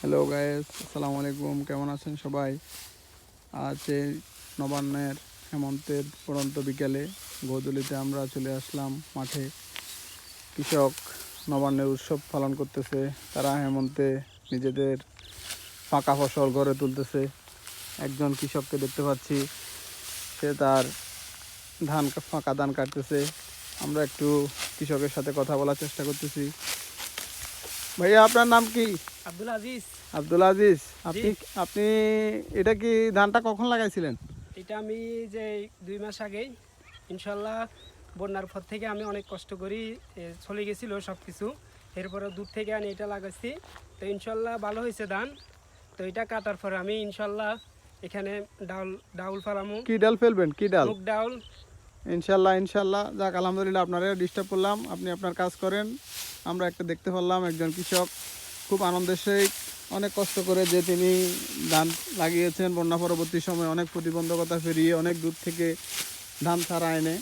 Hello guys, আসসালামু আলাইকুম। কেমন আছেন সবাই? আজ এই নবান্নের হেমন্তের পড়ন্ত বিকালে গোধূলিতে আমরা চলে আসলাম মাঠে। কৃষক নবান্নের উৎসব পালন করতেছে। তারা হেমন্তে নিজেদের ফাঁকা ফসল ঘরে তুলতেছে। একজন কৃষককে দেখতে পাচ্ছি, সে তার ফাঁকা ধান কাটতেছে। আমরা একটু কৃষকের সাথে কথা বলার চেষ্টা করতেছি। ভাইয়া, আপনার নাম কি? আব্দুল আজিজ। আব্দুল আজিজ। জি, আপনি আপনি এটা কি ধানটা কখন লাগাইছিলেন? এটা আমি যে 2 মাস আগেই ইনশাল্লাহ বন্যার পর থেকে আমি অনেক কষ্ট করি, চলে গেছিল সব কিছু। এরপরে দূর থেকে আনি এটা লাগাইছি, তো ইনশাল্লাহ ভালো হয়েছে ধান। তো এটা কাটার পরে আমি ইনশাল্লাহ এখানে ডাউল ডাউল ফালামু, কি ডাল ফেলবেন? কি ডাল? মুগ ডাউল। ইনশাল্লাহ ইনশাল্লাহ। যাক, আলহামদুলিল্লাহ, আপনারা ডিস্টার্ব করলাম, আপনি আপনার কাজ করেন। আমরা একটা দেখতে পারলাম একজন কৃষক খুব আনন্দের সহিত অনেক কষ্ট করে যে তিনি ধান লাগিয়েছেন বন্যা পরবর্তী সময়ে অনেক প্রতিবন্ধকতা পেরিয়ে অনেক দূর থেকে ধান ছাড়া এনে,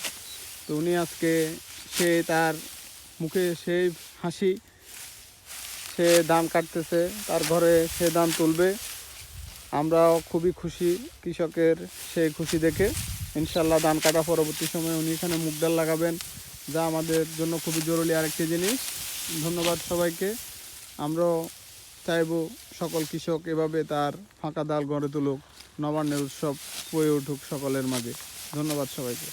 তো উনি আজকে সে তার মুখে সেই হাসি, সে ধান কাটতেছে, তার ঘরে সে ধান তুলবে। আমরাও খুবই খুশি কৃষকের সেই খুশি দেখে। ইনশাল্লাহ ধান কাটা পরবর্তী সময়ে উনি এখানে মুগ ডাল লাগাবেন, যা আমাদের জন্য খুবই জরুরি আরেকটি জিনিস। ধন্যবাদ সবাইকে। আমরাও চাইব সকল কৃষক এভাবে তার ফাঁকা ডাল গড়ে তুলুক, নবান্নের উৎসব হয়ে উঠুক সকলের মাঝে। ধন্যবাদ সবাইকে।